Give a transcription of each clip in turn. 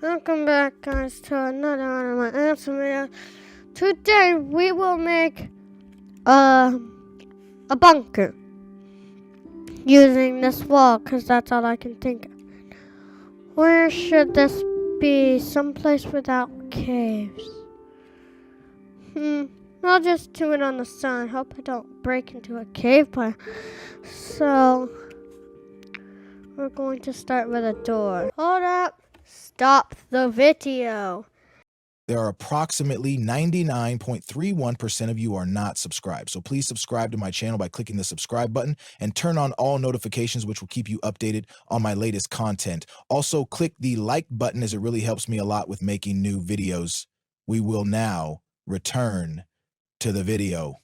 Welcome back, guys, to another one of my answer videos. Today we will make a bunker using this wall, because that's all I can think of. Where should this be? Someplace without caves. I'll just do it on the side. Hope I don't break into a cave. So we're going to start with a door. Hold up. Stop the video. There are approximately 99.31% of you are not subscribed. So please subscribe to my channel by clicking the subscribe button and turn on all notifications, which will keep you updated on my latest content. Also, click the like button as it really helps me a lot with making new videos. We will now return to the video.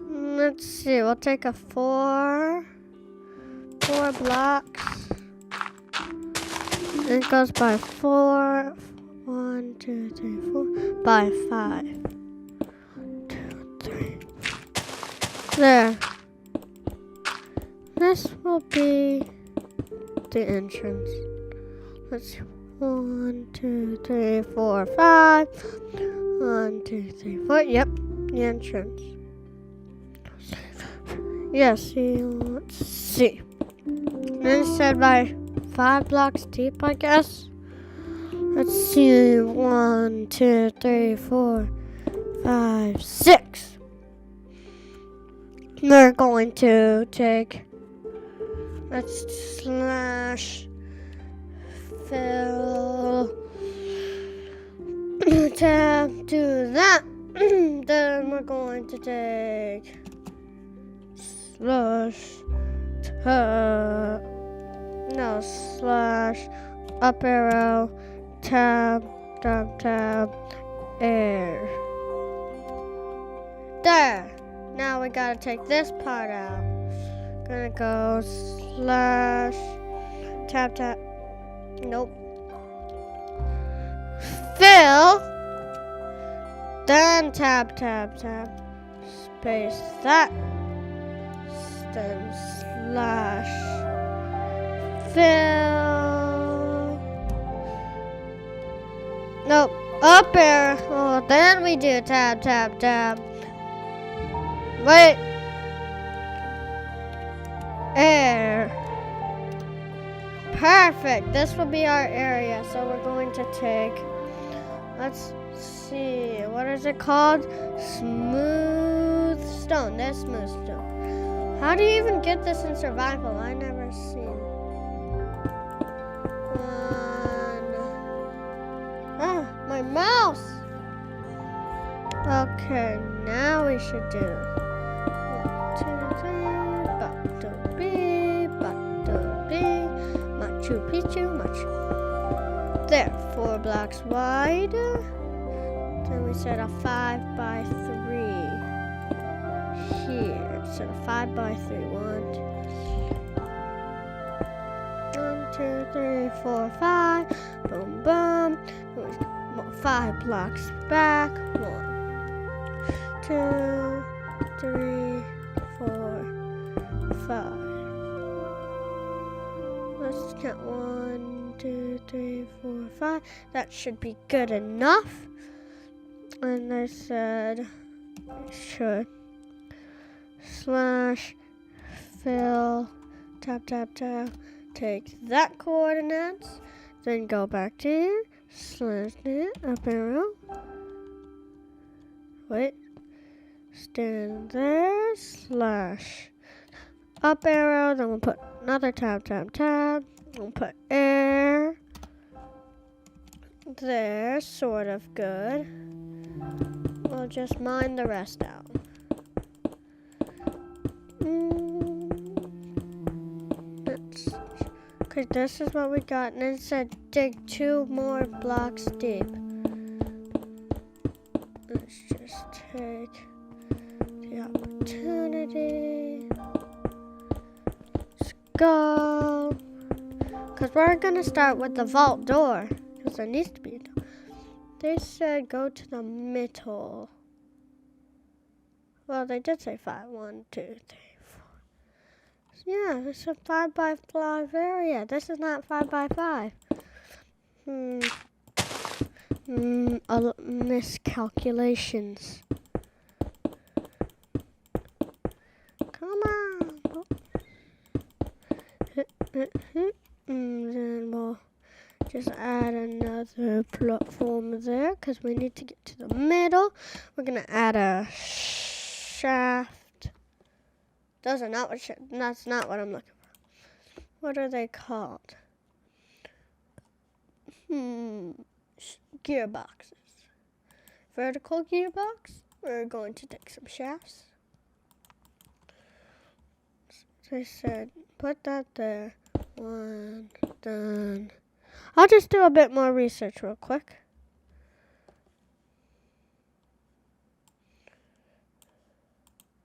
Let's see, we'll take a four blocks. It goes by 4. 1, 2, 3, 4. By 5. 2, 3. There. This will be the entrance. Let's see. 1, 2, 3, 4, 5. 1, 2, 3, 4. Yep, the entrance. Yes, let's see. Then it said by 5 blocks deep, I guess. Let's see. 1, 2, 3, 4, 5, 6. We're going to take. Let's slash fill tab do that. Then we're going to take slash up arrow tab air. There. Now we gotta take this part out. Gonna go slash tab. Nope. Fill. Then tab. Space that. Then slash fill. Nope. Up arrow. Oh, then we do tab. Wait. Air. Perfect. This will be our area. So we're going to take. Let's see. What is it called? Smooth stone. There's smooth stone. How do you even get this in survival? I never seen. My mouse. Okay, now we should do 1, 2, 3, Butterby, Machu Picchu, There, 4 blocks wide. Then we set a 5 by 3 here. So 5 by 3. 1, 2, 3, 4, 5. Boom, boom. 5 blocks back. 1, 2, 3, 4, 5. Let's count 1, 2, 3, 4, 5. That should be good enough. And I said it should. Slash fill tab. Take that coordinates. Then go back to here. Slash it up arrow. Wait. Stand there. Slash up arrow. Then we'll put another tab. We'll put air. There. Sort of good. We'll just mine the rest out. Because this is what we got, and it said dig 2 more blocks deep. Let's just take the opportunity. Let's go. Because we're going to start with the vault door, because there needs to be a door. They said go to the middle. Well, they did say 5. 1, 2, 3, 4. Yeah, it's a 5x5 area. This is not 5x5. Miscalculations. Come on. Then we'll just add another platform there because we need to get to the middle. We're gonna add a shaft. That's not what I'm looking for. What are they called? Gearboxes. Vertical gearbox. We're going to take some shafts. They said, put that there. One, done. I'll just do a bit more research real quick.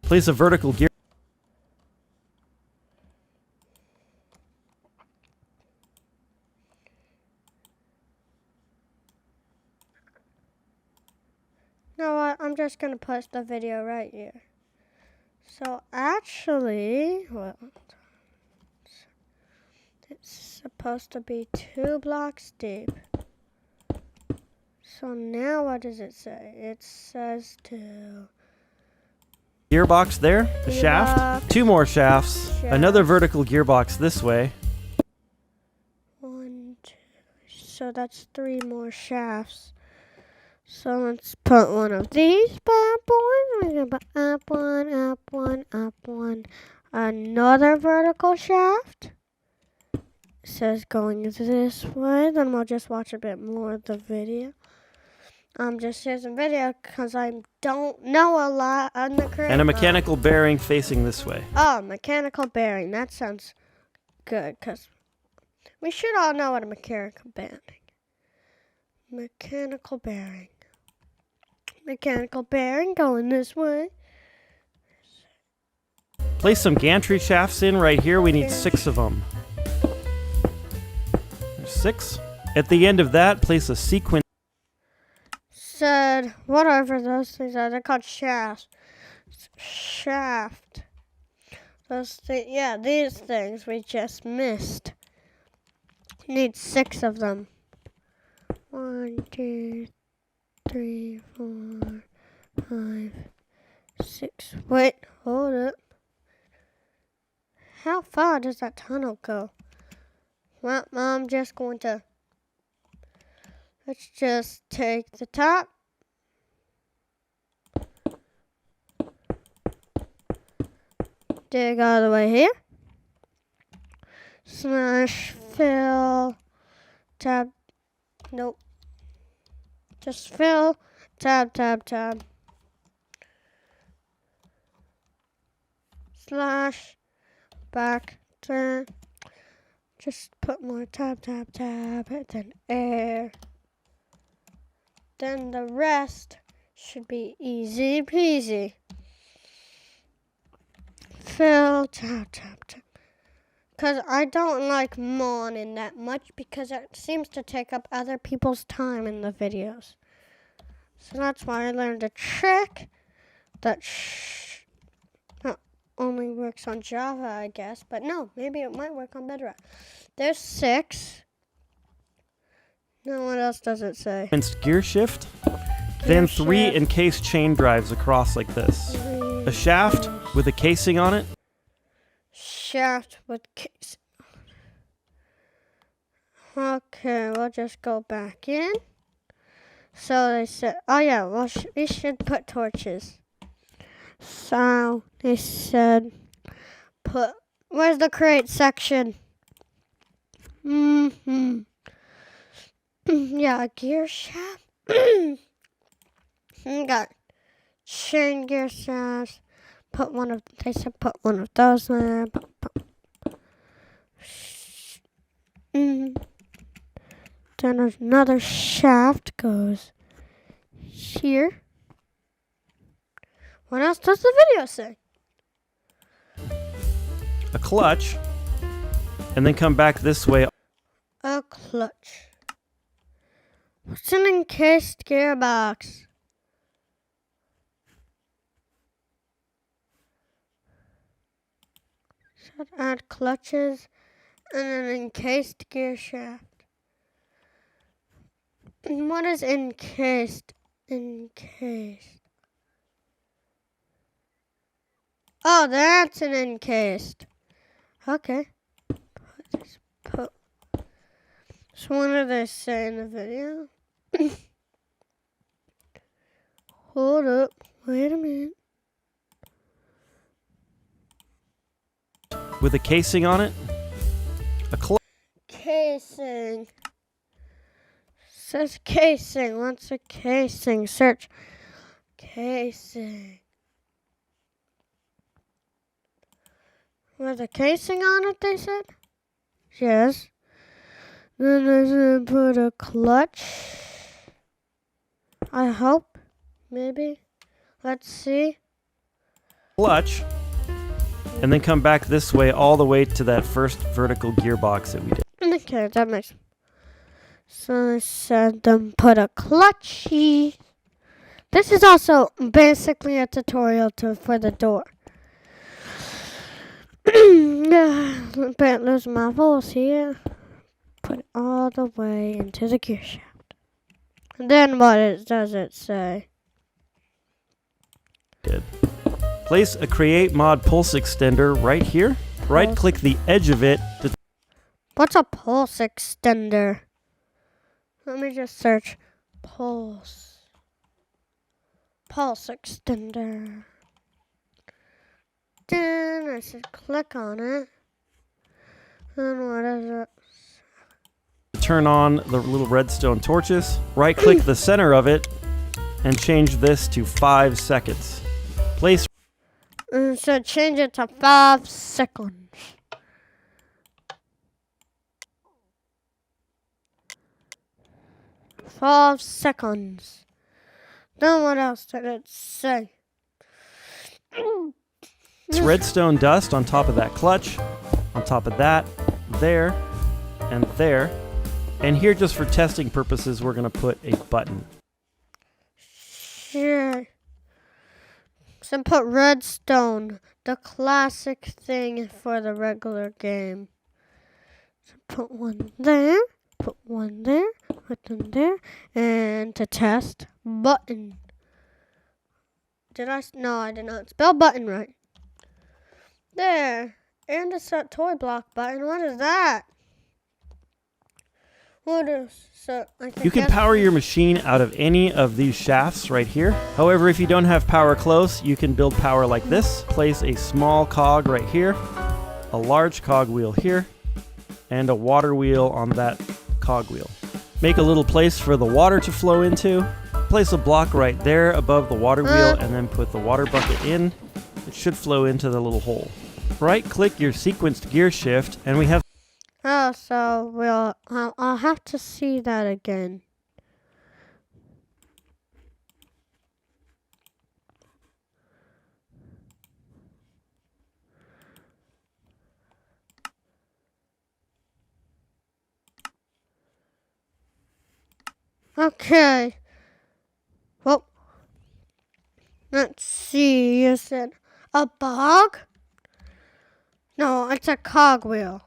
Place a vertical gear. No, I'm just going to post the video right here. So actually, well, it's supposed to be 2 blocks deep. So now what does it say? It says to... Gearbox there, a shaft, 2 more shafts, another vertical gearbox this way. 1, 2, so that's 3 more shafts. So let's put one of these bad boys. We're gonna put up one, up one, up one. Another vertical shaft. It says going this way. Then we'll just watch a bit more of the video. Just using video because I don't know a lot on the Create. And a mechanical bearing facing this way. Oh, mechanical bearing. That sounds good because we should all know what a mechanical bearing. Mechanical bearing. Mechanical bearing going this way. Place some gantry shafts in right here. We need 6 of them. There's 6. At the end of that, place a sequence. Said whatever those things are. They're called shafts. Shaft. Yeah, these things we just missed. Need 6 of them. 1, 2, 3, 4, 5, 6. Wait, hold up. How far does that tunnel go? Well, I'm just going to... Let's just take the top. Dig all the way here. Slash fill. Tab. Nope. Just fill. Tab, tab, tab. Slash. Back to. Just put more tab, tab, tab. And then air. Then the rest should be easy peasy. Fill, tap, tap, tap. Because I don't like moaning that much because it seems to take up other people's time in the videos. So that's why I learned a trick that only works on Java, I guess. But no, maybe it might work on Bedrock. There's 6. Now what else does it say? Gear shift. Then 3 encased chain drives across like this. A shaft with a casing on it. Shaft with casing. Okay, we'll just go back in. So they said, oh yeah, well, we should put torches. So they said, where's the crate section? Yeah, a gear shaft. Got chain gear shafts. They said put one of those there. Then another shaft goes here. What else does the video say? A clutch. And then come back this way. A clutch. What's an encased gearbox? Should add clutches and an encased gear shaft. And what is encased? Encased. Oh, that's an encased. Okay. Just put. So what did they say in the video? Hold up. Wait a minute. With a casing on it. Casing. Says casing. What's a casing? Search. Casing. With a casing on it, they said? Yes. Then they said put a clutch. I hope. Maybe. Let's see. Clutch. And then come back this way all the way to that first vertical gearbox that we did. Okay, that makes sense. So I said then put a clutch. This is also basically a tutorial for the door. But lose my voice here. Put it all the way into the gear shaft. And then what does it say? Did. Place a Create Mod pulse extender right here. Right-click the edge of it to What's a pulse extender? Let me just search pulse. Pulse extender. Then I should click on it. And what is it? turn on the little redstone torches. Right-click the center of it and change this to 5 seconds. Place. So change it to 5 seconds. Five seconds. Then what else did it say? It's redstone dust on top of that clutch, on top of that, there, and there. And here, just for testing purposes, we're going to put a button. Sure. So put redstone, the classic thing for the regular game. So put one there, put one there, put one there, and to test, button. No, I did not spell button right. There. And a set toy block button. What is that? What is so? You can power your machine out of any of these shafts right here. However, if you don't have power close, you can build power like this. Place a small cog right here, a large cog wheel here, and a water wheel on that cog wheel. Make a little place for the water to flow into. Place a block right there above the water wheel and then put the water bucket in. It should flow into the little hole. Right-click your sequenced gear shift, and we have. Oh, so I'll have to see that again. Okay. Well, let's see. You said a bog? No, it's a cogwheel.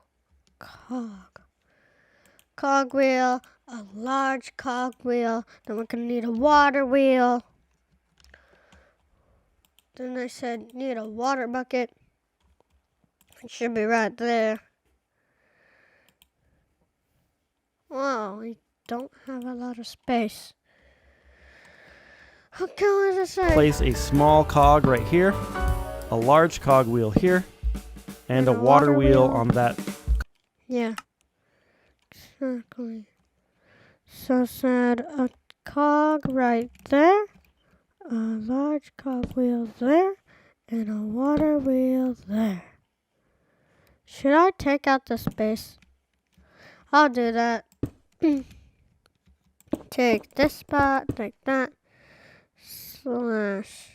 Cogwheel, a large cogwheel. Then we're gonna need a water wheel. Then I said need a water bucket. It should be right there. Wow, we don't have a lot of space. Okay, what does it say? Place a small cog right here, a large cog wheel here, and a water wheel on that. Yeah. Exactly. So said a cog right there, a large cog wheel there, and a water wheel there. Should I take out the space? I'll do that. Take this spot, take that, slash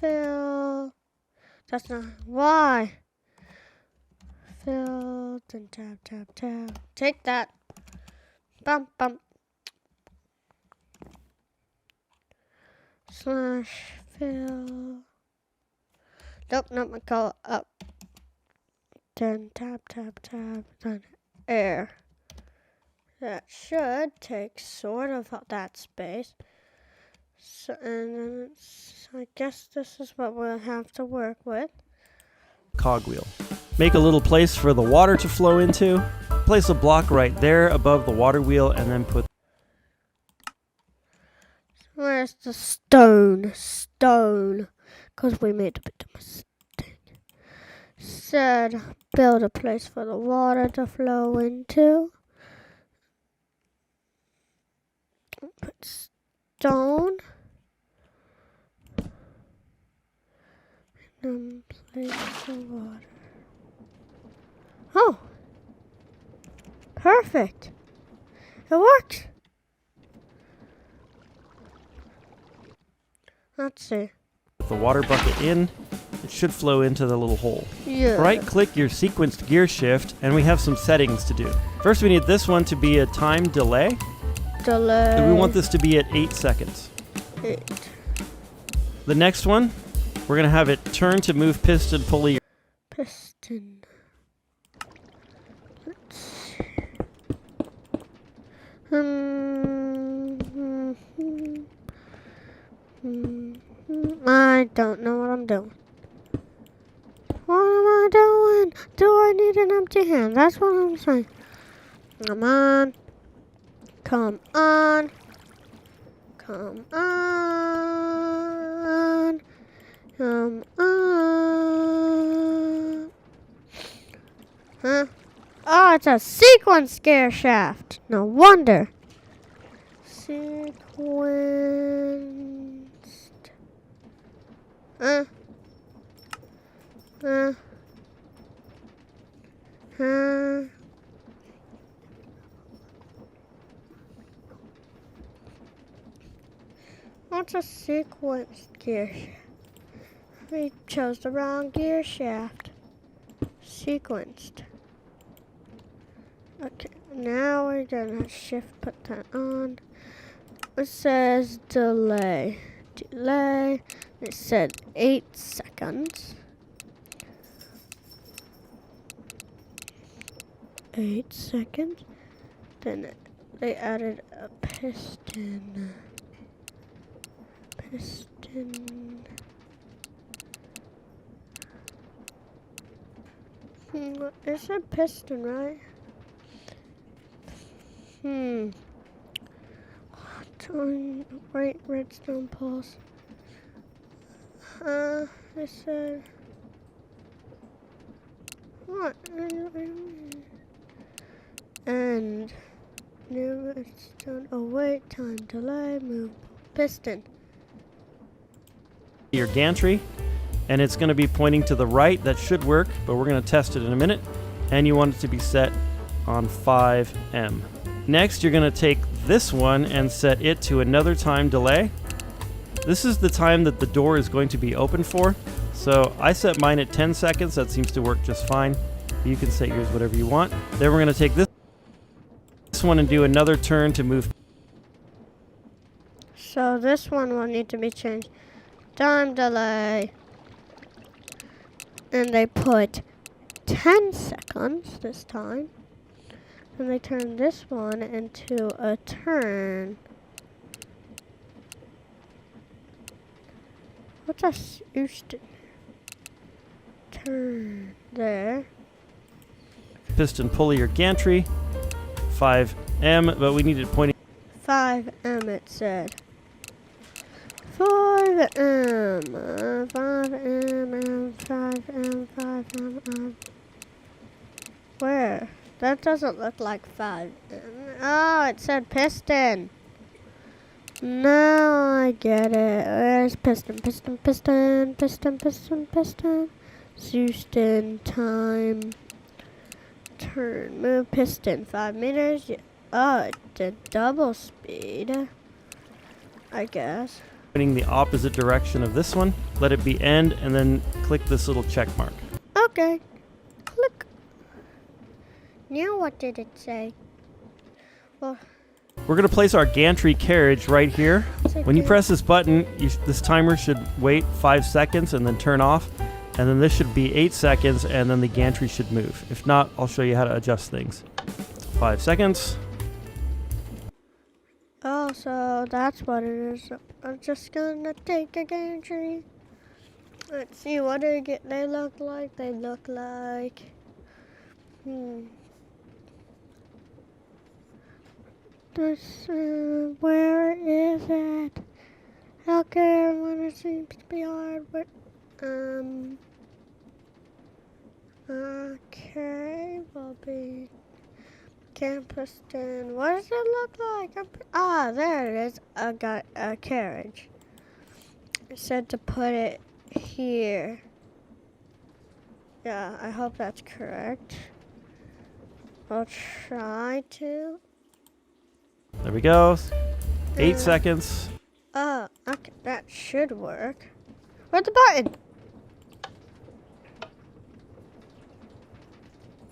fill. That's not why. Fill, then tab. Take that. Bump. Slash fill. Nope, I call it up. then tap, then air. That should take sort of that space. So, and then I guess this is what we'll have to work with. Cogwheel. Make a little place for the water to flow into. Place a block right there above the water wheel and then put... Where's the stone? Stone. Because we made a bit of a mistake. Said build a place for the water to flow into. Put stone. And then place the water. Oh! Perfect! It worked! Let's see. the water bucket in. It should flow into the little hole. Yeah. Right-click your sequenced gear shift, and we have some settings to do. First, we need this one to be a time delay. And we want this to be at 8 seconds. 8. The next one, we're going to have it turn to move piston pulley. Piston. Let's see. I don't know what I'm doing. What am I doing? Do I need an empty hand? That's what I'm saying. Come on. Come on. Come on. Come on. Huh? Oh, it's a sequence gear shaft. No wonder. Sequenced. What's a sequence gear shaft? We chose the wrong gear shaft. Sequenced. Okay, now we're gonna shift, put that on. It says delay. Delay. It said 8 seconds. 8 seconds. Then they added a piston. Piston. It said piston, right? Right, redstone pulse. It said what? And new redstone. Oh wait, time delay. Move piston. Your gantry, and it's going to be pointing to the right. That should work, but we're going to test it in a minute. And you want it to be set on 5M. Next, you're going to take this one and set it to another time delay. This is the time that the door is going to be open for. So I set mine at 10 seconds. That seems to work just fine. You can set yours whatever you want. Then we're going to take this one and do another turn to move. So this one will need to be changed. Time delay. And they put 10 seconds this time. And they turn this one into a turn. What's a Houston? Turn there. Piston pulley or gantry. 5M, but we need it pointing. 5M it said. 5M. 5M. 5M. 5M. Where? That doesn't look like 5M. Oh, it said piston. Now I get it. Where's piston? Piston, piston, piston, piston, piston. Houston time. Turn. Move piston. 5 meters. Oh, it did double speed. I guess. Pointing the opposite direction of this one. Let it be end, and then click this little check mark. Okay. Click. Now what did it say? Well, we're going to place our gantry carriage right here. When you press this button, this timer should wait 5 seconds and then turn off. And then this should be 8 seconds, and then the gantry should move. If not, I'll show you how to adjust things. 5 seconds. Oh, so that's what it is. I'm just gonna take a gantry. Let's see what they look like. They look like. This, where is it? Okay, when it seems to be hard, but okay, will be campus. Then what does it look like? There it is. I got a carriage. It said to put it here. Yeah, I hope that's correct. I'll try to. There we go. 8 seconds. Oh, okay, that should work. Where's the button?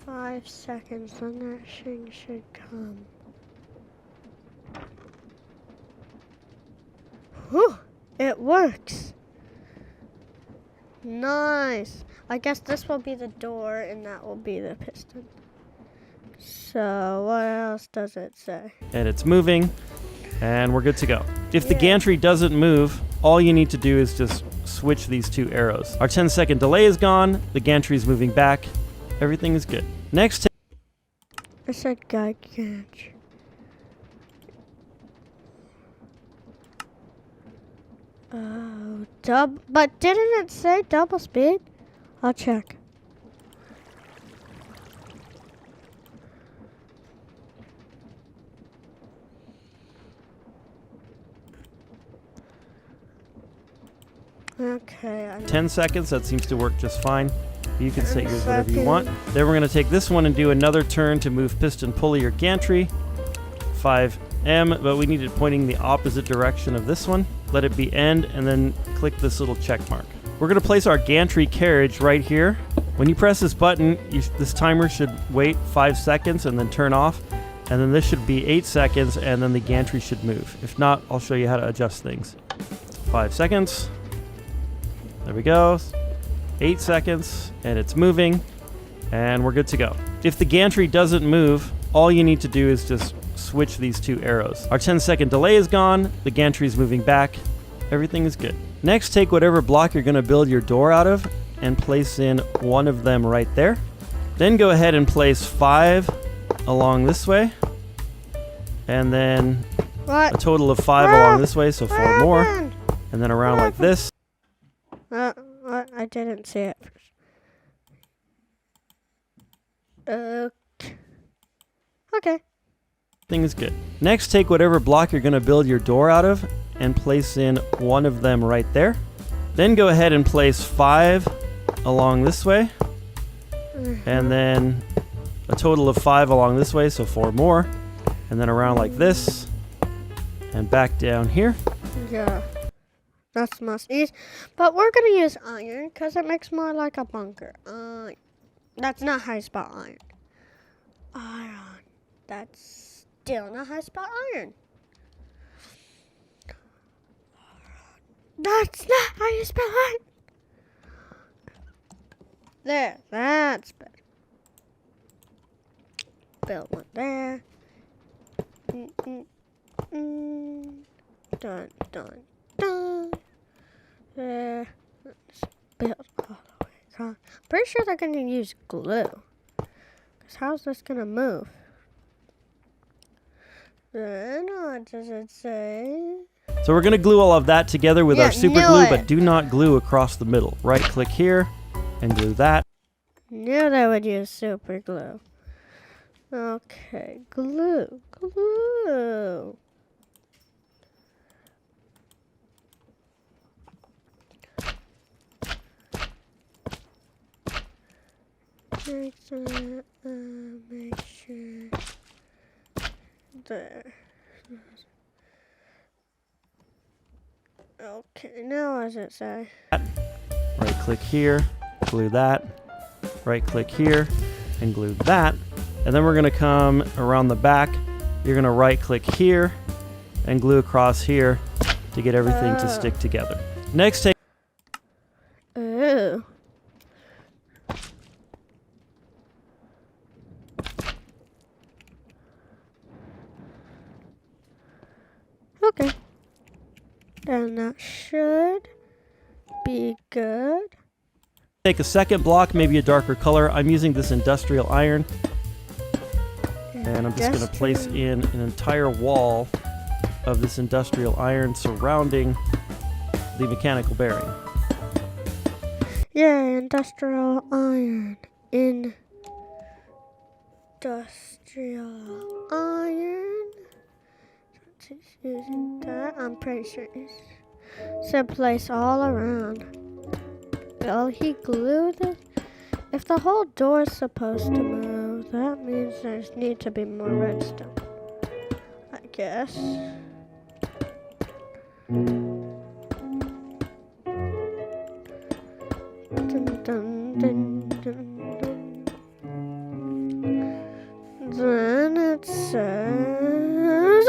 5 seconds, then that thing should come. Whew, it works. Nice. I guess this will be the door and that will be the piston. So what else does it say? And it's moving, and we're good to go. If the gantry doesn't move, all you need to do is just switch these 2 arrows. Our 10-second delay is gone. The gantry is moving back. Everything is good. Next. It said guide gantry. Oh, but didn't it say double speed? I'll check. Okay. 10 seconds, that seems to work just fine. You can set yours whatever you want. Then we're going to take this one and do another turn to move piston, pulley, or gantry. 5M, but we need it pointing the opposite direction of this one. Let it be end, and then click this little check mark. We're going to place our gantry carriage right here. When you press this button, this timer should wait 5 seconds and then turn off. And then this should be 8 seconds, and then the gantry should move. If not, I'll show you how to adjust things. 5 seconds. There we go. 8 seconds, and it's moving, and we're good to go. If the gantry doesn't move, all you need to do is just switch these 2 arrows. Our 10-second delay is gone. The gantry is moving back. Everything is good. Next, take whatever block you're going to build your door out of and place in one of them right there. Then go ahead and place 5 along this way, and then a total of 5 along this way, so 4 more, and then around like this. I didn't see it. Okay. Thing is good. Next, take whatever block you're going to build your door out of and place in one of them right there. Then go ahead and place 5 along this way, and then a total of 5 along this way, so 4 more, and then around like this, and back down here. Yeah. That's must easy. But we're going to use iron because it makes more like a bunker. That's not high spot iron. Iron. That's still not high spot iron. That's not high spot iron. There. That's better. Build one there. Done. There. Let's build all the way across. Pretty sure they're gonna use glue. Cause how's this gonna move? Then what does it say? So we're gonna glue all of that together with our super glue, but do not glue across the middle. Right click here and glue that. Knew they would use super glue. Okay, glue. Make sure there. Okay, now what does it say? Right click here, glue that. Right click here and glue that. And then we're gonna come around the back. You're gonna right click here and glue across here to get everything to stick together. Next, take. Ooh. Okay. Then that should be good. Take a second block, maybe a darker color. I'm using this industrial iron. And I'm just going to place in an entire wall of this industrial iron surrounding the mechanical bearing. Yeah, industrial iron. Industrial iron. He's using that. I'm pretty sure he's said place all around. Will he glue this? If the whole door is supposed to move, that means there's need to be more redstone. I guess. Dun, dun, dun, dun, dun. Then it says.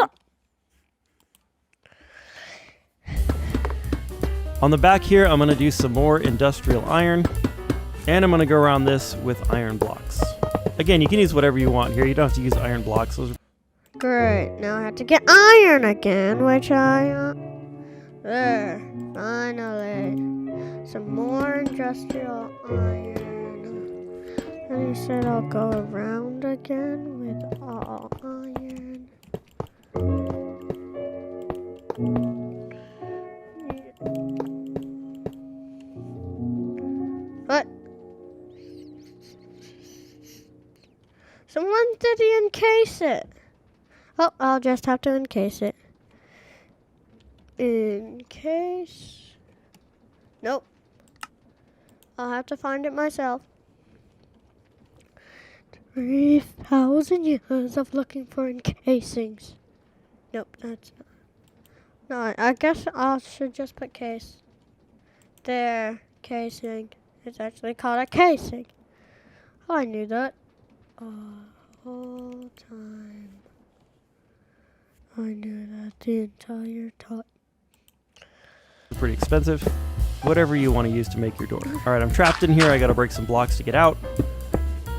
On the back here, I'm going to do some more industrial iron. And I'm going to go around this with iron blocks. Again, you can use whatever you want here. You don't have to use iron blocks. Those are Great. Now I have to get iron again, which I... there. Finally. Some more industrial iron. And he said I'll go around again with all iron. What? Someone did encase it. Oh, I'll just have to encase it. Encase. Nope. I'll have to find it myself. 3,000 years of looking for encasings. Nope, that's not. No, I guess I should just put case. There, casing. It's actually called a casing. Oh, I knew that. Whole time. I knew that the entire time. pretty expensive. Whatever you want to use to make your door. All right, I'm trapped in here. I got to break some blocks to get out.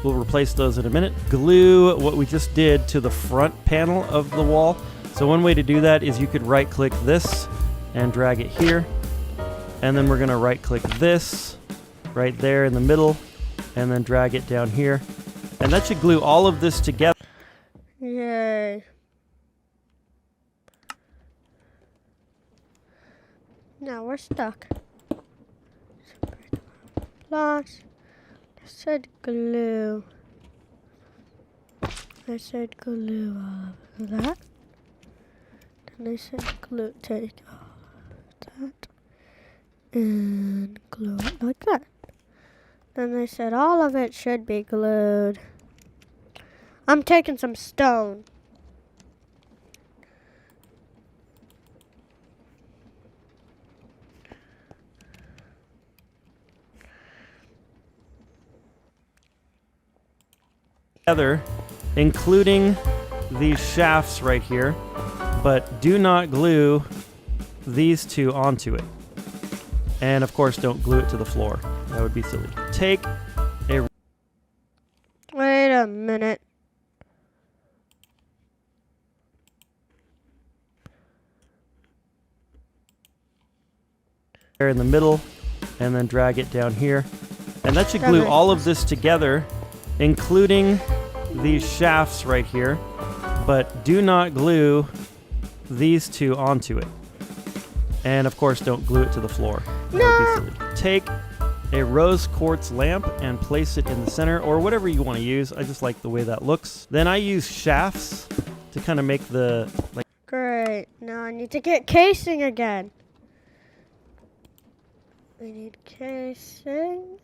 We'll replace those in a minute. Glue what we just did to the front panel of the wall. So one way to do that is you could right click this and drag it here. And then we're going to right click this right there in the middle and then drag it down here. And that should glue all of this together. Yay. Now we're stuck. Blocks. I said glue. I said glue all of that. Then I said glue, take all of that. And glue it like that. Then they said all of it should be glued. I'm taking some stone. Together, including these shafts right here, but do not glue these two onto it. And of course, don't glue it to the floor. That would be silly. Take a... Wait a minute. in the middle, and then drag it down here. And that should glue all of this together, including these shafts right here, but do not glue these two onto it. And of course, don't glue it to the floor. That would be silly. Take a rose quartz lamp and place it in the center, or whatever you want to use. I just like the way that looks. Then I use shafts to kind of make the... Great. Now I need to get casing again. We need casing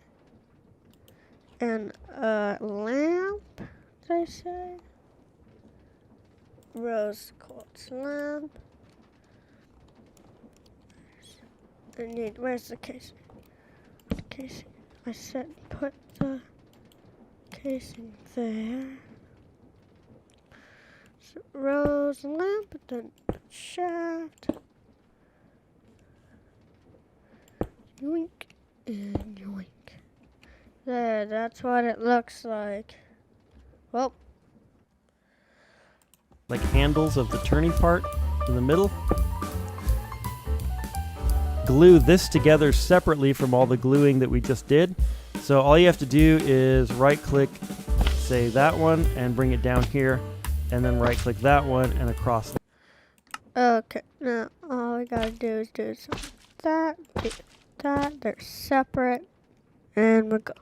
and a lamp, they say. Rose quartz lamp. I need, where's the casing? Casing. I said put the casing there. So rose lamp, then shaft. Yoink and yoink. There, that's what it looks like. Well. Like handles of the turning part in the middle. glue this together separately from all the gluing that we just did. So all you have to do is right click, say that one, and bring it down here, and then right click that one and across. Okay, now all we gotta do is do that, they're separate, and we'll go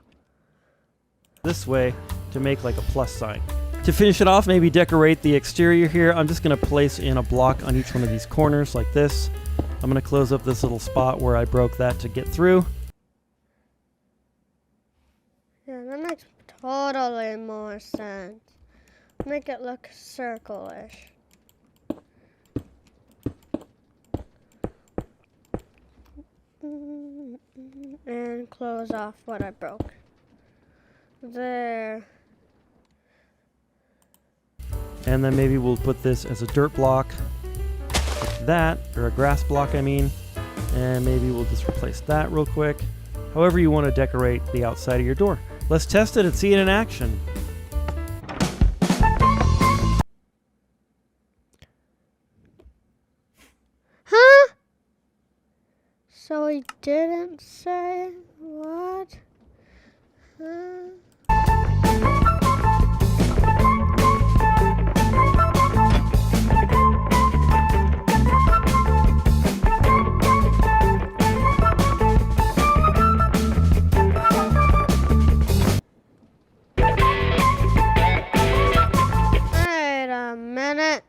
This way to make like a plus sign. To finish it off, maybe decorate the exterior here. I'm just gonna place in a block on each one of these corners like this. I'm gonna close up this little spot where I broke that to get through. Yeah, that makes totally more sense. Make it look circle-ish. And close off what I broke. There. And then maybe we'll put this as a dirt block, like that, or a grass block I mean. And maybe we'll just replace that real quick. However you want to decorate the outside of your door. Let's test it and see it in action. Huh? So he didn't say what? Huh? Wait a minute.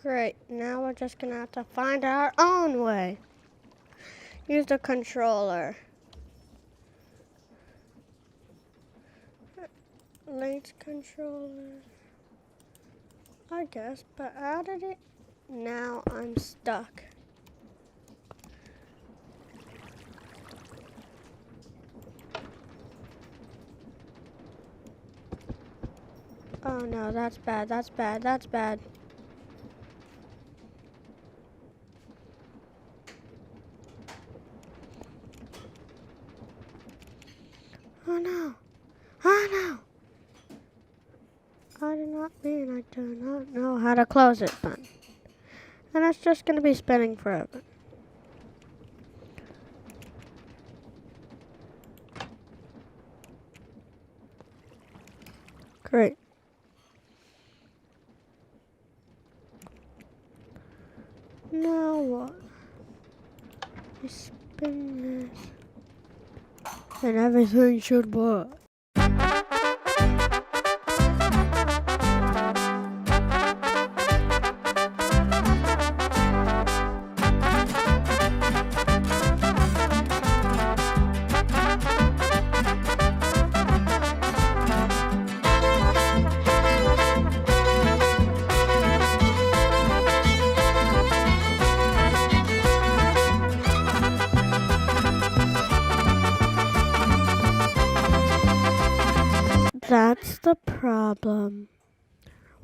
Great, now we're just gonna have to find our own way. Use the controller. Link controller. I guess, but how did it? Now I'm stuck. Oh no, that's bad, that's bad, that's bad. Oh no! Oh no! I do not mean I do not know how to close it then. And it's just going to be spinning forever. Great. Now what? I spin this. And everything should work. That's the problem.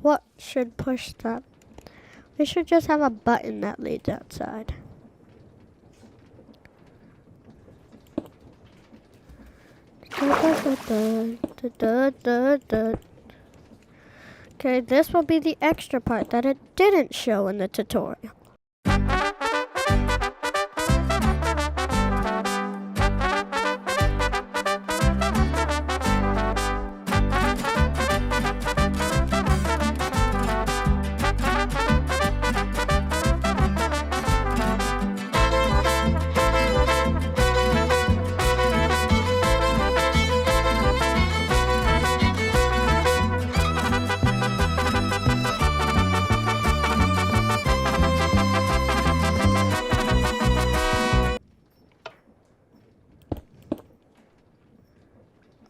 What should push that? We should just have a button that leads outside. Okay, this will be the extra part that it didn't show in the tutorial.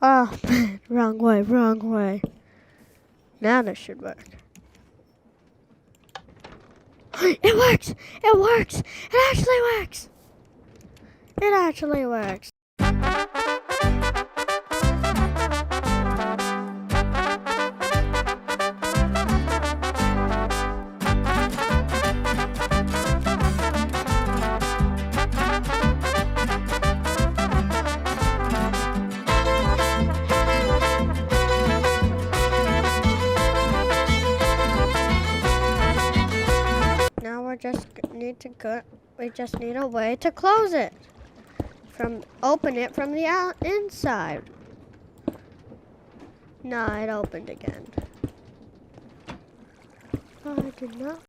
Oh man, wrong way, wrong way. Now this should work. It works! It works! It actually works! It actually works. We just need a way to close it. Open it from the inside. No, it opened again. Oh, I did not.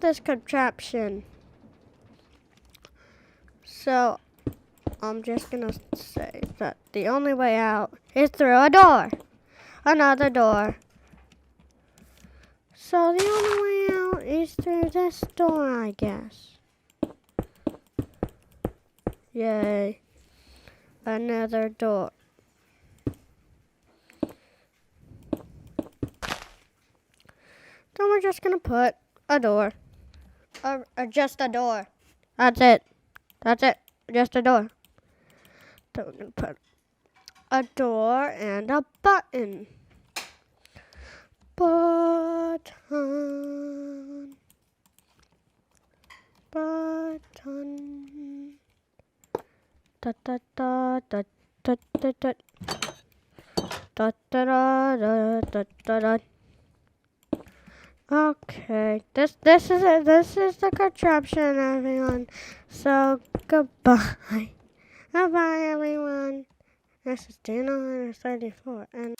This contraption. So I'm just gonna say that the only way out is through a door. Another door. So the only way out is through this door, I guess. Yay. Another door. So we're just gonna put a door. Just a door. That's it. That's it. Just a door. So we're going to put a door and a button. Button. Button. Da da da da da da da. Da da da da da da. Okay, this is it. This is the contraption, everyone. So goodbye. Bye bye, everyone. This is Dana 134, and